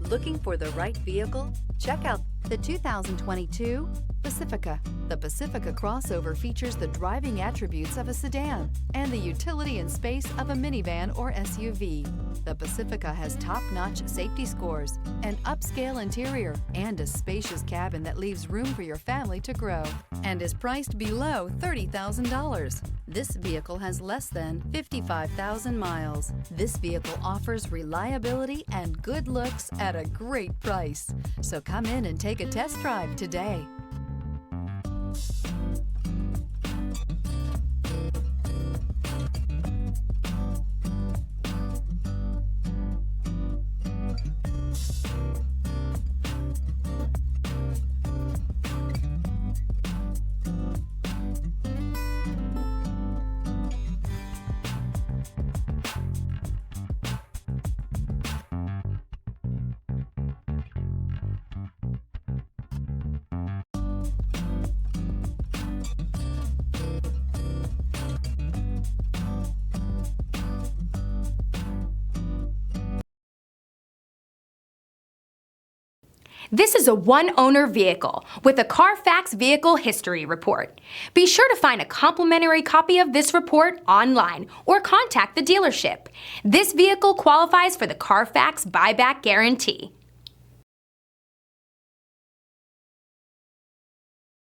Looking for the right vehicle? Check out the 2022 Pacifica. The Pacifica crossover features the driving attributes of a sedan and the utility and space of a minivan or SUV. The Pacifica has top-notch safety scores, an upscale interior, and a spacious cabin that leaves room for your family to grow, and is priced below $30,000. This vehicle has less than 55,000 miles. This vehicle offers reliability and good looks at a great price. So come in and take a test drive today. This is a one-owner vehicle with a Carfax Vehicle History Report. Be sure to find a complimentary copy of this report online or contact the dealership. This vehicle qualifies for the Carfax Buyback Guarantee.